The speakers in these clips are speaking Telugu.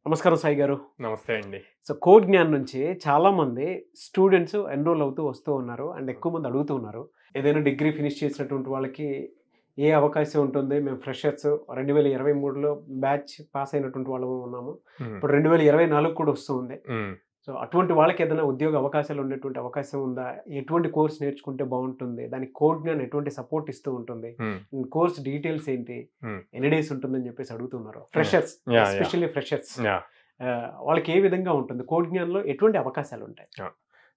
నమస్కారం సాయి గారు. నమస్తే అండి. సో, కోడ్ జ్ఞాన్ నుంచి చాలామంది స్టూడెంట్స్ ఎన్రోల్ అవుతూ వస్తూ ఉన్నారు. అండ్ ఎక్కువ మంది అడుగుతూ ఉన్నారు. ఏదైనా డిగ్రీ ఫినిష్ చేసినటువంటి వాళ్ళకి ఏ అవకాశం ఉంటుంది? మేము ఫ్రెషర్స్ 2023లో బ్యాచ్ పాస్ అయినటువంటి వాళ్ళము ఉన్నాము. ఇప్పుడు 2024 కూడా వస్తూ ఉంది. సో, అటువంటి వాళ్ళకి ఏదైనా ఉద్యోగ అవకాశాలు ఉండేటువంటి అవకాశం ఉందా? ఎటువంటి కోర్స్ నేర్చుకుంటే బాగుంటుంది? దానికి కోడ్ జ్ఞాన్ ఎటువంటి సపోర్ట్ ఇస్తూ ఉంటుంది? కోర్స్ డీటెయిల్స్ ఏంటి? ఎన్ని డేస్ ఉంటుందని చెప్పేసి అడుగుతున్నారు. ఫ్రెషర్స్, ఎస్పెషల్లీ ఫ్రెషర్స్, వాళ్ళకి ఏ విధంగా ఉంటుంది? కోడ్ జ్ఞాన్లో ఎటువంటి అవకాశాలు ఉంటాయి?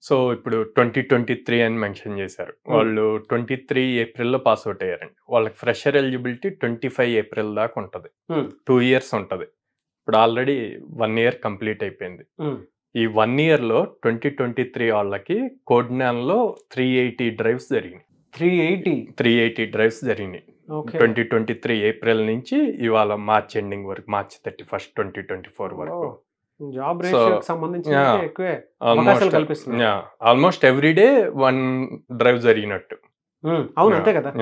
సో ఇప్పుడు 2023 అని మెన్షన్ చేశారు. వాళ్ళు 23 ఏప్రిల్లో పాస్ అవుట్ అయ్యారండి. వాళ్ళకి ఫ్రెషర్ ఎలిజిబిలిటీ 25 ఏప్రిల్ దాకా ఉంటుంది. 2 years ఉంటుంది. ఇప్పుడు ఆల్రెడీ 1 year కంప్లీట్ అయిపోయింది. ఈ 1 yearలో 2023 వాళ్ళకి కోడ్ జ్ఞాన్లో 380 డ్రైవ్స్ జరిగినాయి. 380 డ్రైవ్స్ జరిగినాయి. 2023 ఏప్రిల్ నుంచి ఇవాళ మార్చ్ ఎండింగ్ వరకు, మార్చ్ 31st 2024 వరకు. జాబ్ రేషియోకి సంబంధించి ఎక్కువే అవకాశాలు కల్పిస్తున్నారు. ఆల్మోస్ట్ ఎవ్రీ డే 1 డ్రైవ్ జరిగినట్టు. అవును, అంతే కదా.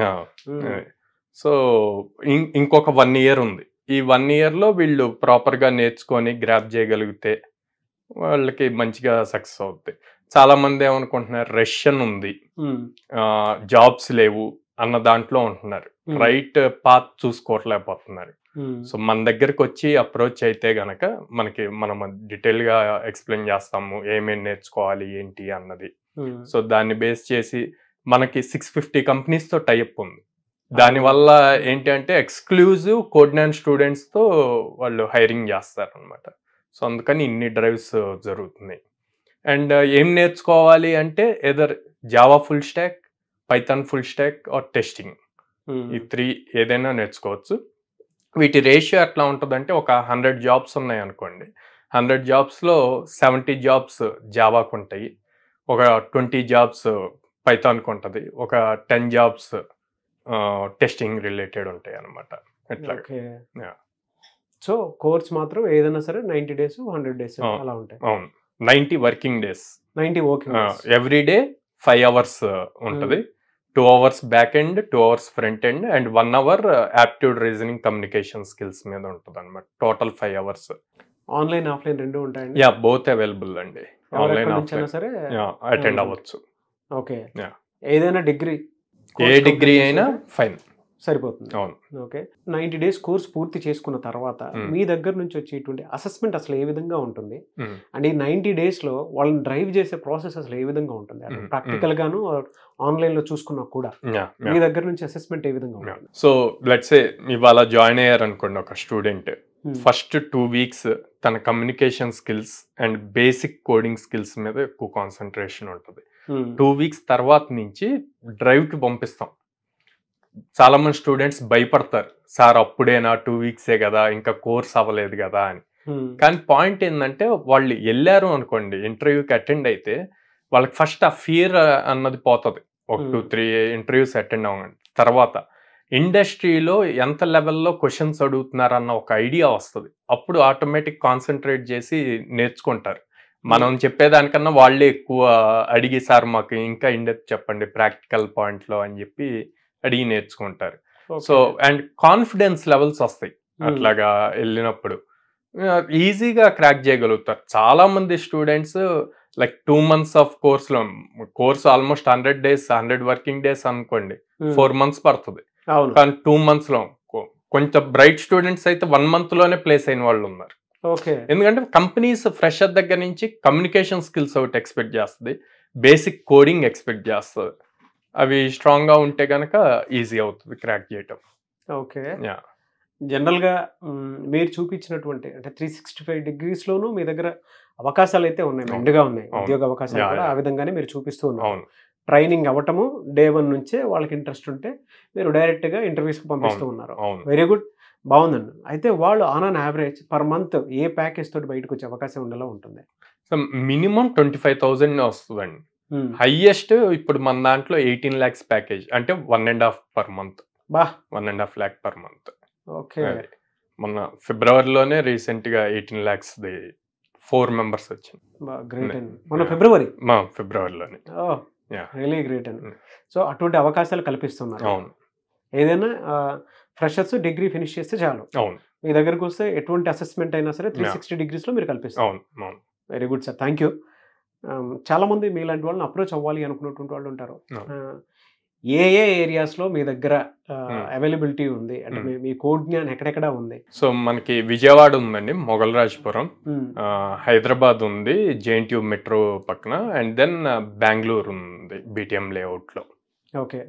సో ఇంకొక 1 year ఉంది. ఈ 1 yearలో వీళ్ళు ప్రాపర్గా నేర్చుకొని గ్రాప్ చేయగలిగితే వాళ్ళకి మంచిగా సక్సెస్ అవుతాయి. చాలా మంది ఏమనుకుంటున్నారు, రష్యన్ ఉంది, జాబ్స్ లేవు అన్న దాంట్లో ఉంటున్నారు. Right path చూసుకోవట్లేకపోతున్నారు. సో మన దగ్గరకు వచ్చి అప్రోచ్ అయితే గనక మనం డీటెయిల్ గా ఎక్స్ప్లెయిన్ చేస్తాము ఏమేమి నేర్చుకోవాలి ఏంటి అన్నది. సో దాన్ని బేస్ చేసి మనకి 650 కంపెనీస్ తో టైఅప్ ఉంది. దానివల్ల ఏంటి అంటే ఎక్స్క్లూజివ్ కోడ్ జ్ఞాన్ స్టూడెంట్స్ తో వాళ్ళు హైరింగ్ చేస్తారు అనమాట. సో అందుకని ఇన్ని డ్రైవ్స్ జరుగుతున్నాయి. అండ్ ఏం నేర్చుకోవాలి అంటే either Java full stock, Python full stock or testing, ఈ 3 ఏదైనా నేర్చుకోవచ్చు. వీటి రేషియో ఎట్లా ఉంటుందంటే, ఒక 100 జాబ్స్ ఉన్నాయి అనుకోండి, 100 జాబ్స్లో 70 జాబ్స్ జావాకు ఉంటాయి, ఒక 20 జాబ్స్ పైథాన్కి ఉంటుంది, ఒక 10 జాబ్స్ టెస్టింగ్ రిలేటెడ్ ఉంటాయి అనమాట. ఎట్లా సో కోర్స్ మాత్రం ఏదైనా సరే 90 days 100 days అలా ఉంటాయి. అవును, 90 working days, 90 working days, every day 5 hours ఉంటుంది. 2 hours back end, 2 hours front end, and 1 hour aptitude reasoning communication skills మీద ఉంటుంది అనమాట. Total 5 hours. ఆన్లైన్ ఆఫ్లైన్ రెండు ఉంటాయండి? బోత్ అవైలబుల్ అండి. ఆన్లైన్ ఆఫ్లైన్ సరే అటెండ్ అవ్వచ్చు. ఓకే, ఏదైనా డిగ్రీ, ఏ డిగ్రీ అయినా ఫైన్, సరిపోతుంది. అవును. ఓకే, 90 days కోర్స్ పూర్తి చేసుకున్న తర్వాత మీ దగ్గర నుంచి వచ్చేటువంటి అసెస్మెంట్ అసలు ఏ విధంగా ఉంటుంది? అండ్ ఈ 90 daysలో వాళ్ళని డ్రైవ్ చేసే ప్రాసెస్ అసలు ఏ విధంగా ఉంటుంది? ప్రాక్టికల్ గాను ఆన్లైన్ లో చూసుకున్నా కూడా మీ దగ్గర నుంచి అసెస్మెంట్ ఏ విధంగా ఉంటుంది? సో లెట్స్ సే ఇవాళ జాయిన్ అయ్యారు అనుకోండి ఒక స్టూడెంట్. ఫస్ట్ 2 weeks తన communication skills and basic coding skills మీద ఎక్కువ కాన్సన్ట్రేషన్ ఉంటుంది. 2 weeks తర్వాత నుంచి డ్రైవ్కి పంపిస్తాం. చాలా మంది స్టూడెంట్స్ భయపడతారు, సార్ అప్పుడేనా 2 weeks కదా, ఇంకా కోర్స్ అవ్వలేదు కదా అని. కానీ పాయింట్ ఏంటంటే, వాళ్ళు వెళ్ళారు అనుకోండి, ఇంటర్వ్యూకి అటెండ్ అయితే వాళ్ళకి ఫస్ట్ ఆ ఫియర్ అన్నది పోతుంది. ఒక 2-3 interviews అటెండ్ అవ్వండి, తర్వాత ఇండస్ట్రీలో ఎంత లెవెల్లో క్వశ్చన్స్ అడుగుతున్నారన్న ఒక ఐడియా వస్తుంది. అప్పుడు ఆటోమేటిక్ కాన్సన్ట్రేట్ చేసి నేర్చుకుంటారు. మనం చెప్పేదానికన్నా వాళ్ళే ఎక్కువ అడిగి, సార్ మాకు ఇంకా ఇండెప్త్ చెప్పండి ప్రాక్టికల్ పాయింట్లో అని చెప్పి అడిగి నేర్చుకుంటారు. సో అండ్ కాన్ఫిడెన్స్ లెవెల్స్ వస్తాయి అట్లాగా వెళ్ళినప్పుడు, ఈజీగా క్రాక్ చేయగలుగుతారు. చాలా మంది students like 2 months of course almost 100 days, 100 working days అనుకోండి, 4 months పడుతుంది. కానీ 2 months లో కొంచెం బ్రైట్ స్టూడెంట్స్ అయితే 1 month లోనే ప్లేస్ అయిన వాళ్ళు ఉన్నారు. ఎందుకంటే కంపెనీస్ ఫ్రెషర్ దగ్గర నుంచి కమ్యూనికేషన్ స్కిల్స్ ఒకటి ఎక్స్పెక్ట్ చేస్తుంది, బేసిక్ కోడింగ్ ఎక్స్పెక్ట్ చేస్తుంది. అవి స్ట్రాంగ్ గా ఉంటే గనక ఈజీ అవుతుంది క్రాక్ చేయటం. ఓకే, జనరల్ గా మీరు చూపించినటువంటి అంటే 365 degrees లోనూ మీ దగ్గర అవకాశాలు అయితే ఉన్నాయి, మెండుగా ఉన్నాయి. ఉద్యోగ అవకాశాలు కూడా ఆ విధంగానే మీరు చూపిస్తూ ఉన్నారు. ట్రైనింగ్ అవ్వటము day 1 నుంచే వాళ్ళకి ఇంట్రెస్ట్ ఉంటే మీరు డైరెక్ట్ గా ఇంటర్వ్యూస్ పంపిస్తూ ఉన్నారు. వెరీ గుడ్, బాగుందండి. అయితే వాళ్ళు on an average per month A package తోటి బయటకు వచ్చే అవకాశం ఉండేలా ఉంటుంది? మినిమం 25,000 వస్తుందండి. హైయెస్ట్ ఇప్పుడు మన దాంట్లో 18 lakhs ప్యాకేజ్, అంటే 1.5 per month. 1.5 lakh per month. Okay, మొన్న ఫిబ్రవరిలోనే రీసెంట్ గా 18 lakhs 4 members వచ్చింది. గ్రేట్ అండి. మన ఫిబ్రవరిలోనే. రియలీ గ్రేట్ అండి. సో అటువంటి అవకాశాలు కల్పిస్తున్నారు. అవును, ఏదైనా ఫ్రెషర్స్ డిగ్రీ ఫినిష్ చేస్తే చాలు. అవును, మీ దగ్గరకు వస్తే ఎటువంటి అసెస్మెంట్ అయినా సరే 360 డిగ్రీస్లో మీరు కల్పిస్తారు. అవును అవును. Very good sir, thank you. చాలామంది మీలాంటి వాళ్ళని అప్రోచ్ అవ్వాలి అనుకున్నటువంటి వాళ్ళు ఉంటారు. ఏ ఏ ఏరియాస్లో మీ దగ్గర అవైలబిలిటీ ఉంది, అంటే మీ కోడ్ జ్ఞానం ఎక్కడెక్కడ ఉంది? సో మనకి విజయవాడ ఉందండి, మొగల్రాజ్పురం, హైదరాబాద్ ఉంది జేఎన్టీయూ మెట్రో పక్కన, అండ్ దెన్ బెంగళూరు ఉంది బీటీఎం లేఅవుట్లో. ఓకే,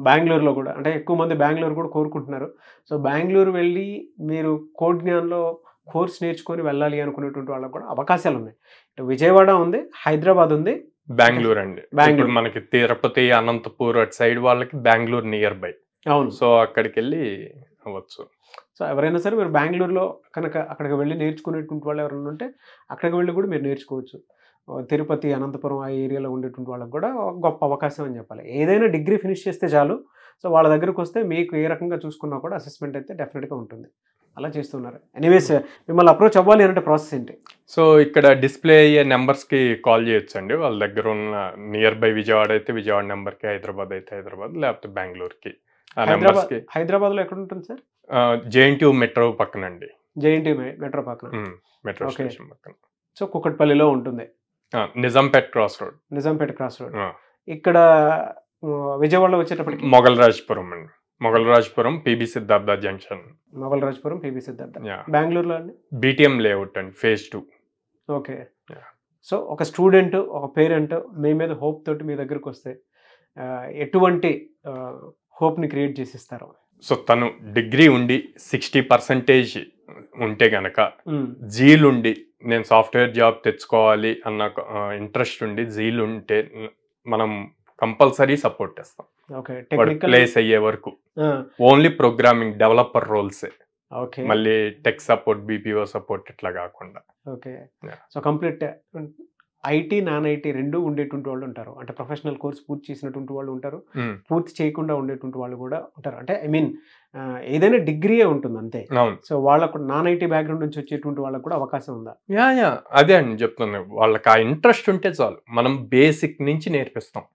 బెంగళూరులో కూడా, అంటే ఎక్కువ మంది బెంగళూరు కూడా కోరుకుంటున్నారు. సో బెంగళూరు వెళ్ళి మీరు కోడ్ జ్ఞానంలో కోర్స్ నేర్చుకొని వెళ్ళాలి అనుకునేటువంటి వాళ్ళకి కూడా అవకాశాలు ఉన్నాయి. విజయవాడ ఉంది, హైదరాబాద్ ఉంది, బెంగళూరు అండి. ఇప్పుడు మనకి తిరుపతి, అనంతపూర్ అటు సైడ్ వాళ్ళకి బెంగళూరు నియర్ బై. అవును, సో అక్కడికి వెళ్ళి అవ్వచ్చు. సో ఎవరైనా సరే మీరు బెంగళూరులో కనుక అక్కడికి వెళ్ళి నేర్చుకునేటువంటి వాళ్ళు ఎవరైనా ఉంటే అక్కడికి వెళ్ళి కూడా మీరు నేర్చుకోవచ్చు. తిరుపతి, అనంతపురం ఆ ఏరియాలో ఉండేటువంటి వాళ్ళకి కూడా గొప్ప అవకాశం అని చెప్పాలి. ఏదైనా డిగ్రీ ఫినిష్ చేస్తే చాలు. సో వాళ్ళ దగ్గరకు వస్తే మీకు ఏ రకంగా చూసుకున్నా కూడా అసెస్మెంట్ అయితే డెఫినెట్గా ఉంటుంది. అలా చేస్తున్నారు. ఎనీవేస్, మిమ్మల్ని అప్రోచ్ అవ్వాలి అంటే ప్రాసెస్ ఏంటి? సో ఇక్కడ డిస్ప్లే అయ్యే నెంబర్స్కి కాల్ చేయొచ్చు అండి. వాళ్ళ దగ్గర ఉన్న నియర్ బై విజయవాడ అయితే విజయవాడ నెంబర్కి, హైదరాబాద్ అయితే హైదరాబాద్, లేకపోతే బెంగళూరుకి. హైదరాబాద్లో ఎక్కడ ఉంటుంది సార్? జేఎన్టీయూ మెట్రో పక్కన అండి. జేఎన్టీయూ మెట్రో పక్కన, మెట్రో స్టేషన్ పక్కన. సో కుకట్పల్లిలో ఉంటుంది. Nizampet cross road. Nizampet cross road. ఇక్కడ విజయవాడలో వచ్చేటప్పటికి మొగల్రాజ్పురం అండి. Mogalrajpuram PB Siddhartha junction. Mogalrajpuram PB Siddhartha. బెంగళూరులో అండి బీటీఎం లేఅవుట్ అండి, phase 2. ఓకే. సో ఒక స్టూడెంట్, ఒక పేరెంట్ మీ మీద హోప్ తోటి మీ దగ్గరకు వస్తే ఎటువంటి హోప్ని క్రియేట్ చేసిస్తారు? సో తను డిగ్రీ ఉండి 60% ఉంటే గనక, జీల్ ఉండి నేను సాఫ్ట్వేర్ జాబ్ తెచ్చుకోవాలి అన్న ఇంట్రెస్ట్ ఉండి జీల్ ఉంటే మనం కంపల్సరీ సపోర్ట్ చేస్తాం. ప్లేస్ అయ్యే వరకు ఓన్లీ ప్రోగ్రామింగ్ డెవలపర్ రోల్సే. మళ్ళీ టెక్ సపోర్ట్, బీపీఓ సపోర్ట్ ఇట్లా కాకుండా. Okay. So complete IT, non IT రెండు ఉండేటువంటి వాళ్ళు ఉంటారు. అంటే ప్రొఫెషనల్ కోర్స్ పూర్తి చేసినటువంటి వాళ్ళు ఉంటారు, పూర్తి చేయకుండా ఉండేటువంటి వాళ్ళు కూడా ఉంటారు. అంటే ఐ మీన్ ఏదైనా డిగ్రీయే ఉంటుంది అంతే. సో వాళ్ళకు నాన్ ఐటీ బ్యాక్గ్రౌండ్ నుంచి వచ్చేటువంటి వాళ్ళకు కూడా అవకాశం ఉందా? అదే అండి చెప్తున్నాను. వాళ్ళకి ఆ ఇంట్రెస్ట్ ఉంటే చాలు, మనం బేసిక్ నుంచి నేర్పిస్తాం.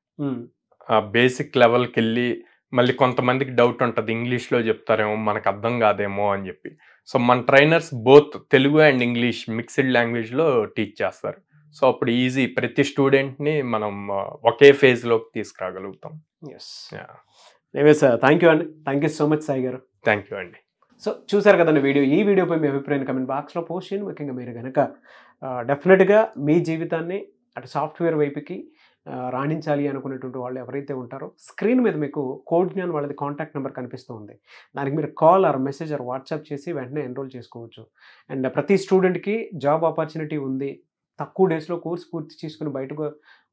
ఆ బేసిక్ లెవెల్కి వెళ్ళి మళ్ళీ కొంతమందికి డౌట్ ఉంటుంది, ఇంగ్లీష్లో చెప్తారేమో మనకు అర్థం కాదేమో అని చెప్పి. సో మన trainers both Telugu and English mixed లాంగ్వేజ్లో టీచ్ చేస్తారు. సో అప్పుడు ఈజీ, ప్రతి స్టూడెంట్ని మనం ఒకే ఫేజ్లోకి తీసుకురాగలుగుతాం. సార్, థ్యాంక్ యూ అండి. Thank you so much Sai garu. Thank you అండి. సో చూసారు కదండి వీడియో. ఈ వీడియోపై మీ అభిప్రాయాన్ని కమెంట్ బాక్స్లో పోస్ట్ చేయండి. ముఖ్యంగా మీరు కనుక డెఫినెట్గా మీ జీవితాన్ని అటు సాఫ్ట్వేర్ వైపుకి రాణించాలి అనుకునేటువంటి వాళ్ళు ఎవరైతే ఉంటారో, స్క్రీన్ మీద మీకు కోడ్ జ్ఞాన్ వాళ్ళది కాంటాక్ట్ నెంబర్ కనిపిస్తూ ఉంది. దానికి మీరు call or message or WhatsApp చేసి వెంటనే ఎన్రోల్ చేసుకోవచ్చు. అండ్ ప్రతి స్టూడెంట్కి జాబ్ ఆపర్చునిటీ ఉంది. తక్కువ డేస్లో కోర్స్ పూర్తి చేసుకుని బయటకు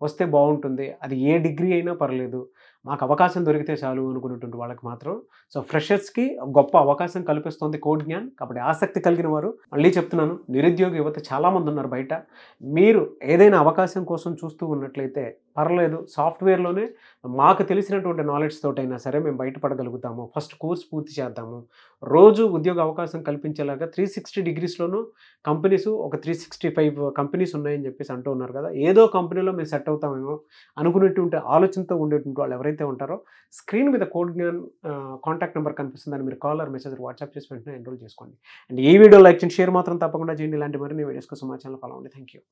వస్తే బాగుంటుంది. అది ఏ డిగ్రీ అయినా పర్లేదు, మాకు అవకాశం దొరికితే చాలు అనుకునేటువంటి వాళ్ళకి మాత్రం సో ఫ్రెషర్స్కి గొప్ప అవకాశం కల్పిస్తుంది కోడ్ జ్ఞాన్. కాబట్టి ఆసక్తి కలిగిన వారు, మళ్ళీ చెప్తున్నాను, నిరుద్యోగ యువత చాలామంది ఉన్నారు బయట. మీరు ఏదైనా అవకాశం కోసం చూస్తూ ఉన్నట్లయితే పర్లేదు, సాఫ్ట్వేర్లోనే మాకు తెలిసినటువంటి నాలెడ్జ్ తోటైనా సరే మేము బయటపడగలుగుతాము. ఫస్ట్ కోర్స్ పూర్తి చేద్దాము. రోజు ఉద్యోగ అవకాశం కల్పించేలాగా 360 డిగ్రీస్లోనూ కంపెనీస్, ఒక 365 కంపెనీస్ ఉన్నాయని చెప్పేసి అంటూ ఉన్నారు కదా. ఏదో కంపెనీలో మేము సెట్ అవుతామేమో అనుకునేటువంటి ఆలోచనతో ఉండేటువంటి వాళ్ళు ఎవరైతే ఉంటారో, స్క్రీన్ మీద కోడ్ జ్ఞాన్ కాంటాక్ట్ నెంబర్ కనిపిస్తుందని మీరు కాల్ ఆర్ మెసేజ్ వాట్సాప్ చేసి వెంటనే ఎన్రోల్ చేసుకోండి. అండ్ ఈ వీడియో లైక్ చేయండి, షేర్ మాత్రం తప్పకుండా చేయండి. ఇలాంటి మరిన్ని వీడియోస్ కోసం మా ఛానల్ ఫాలో అవ్వండి. Thank you.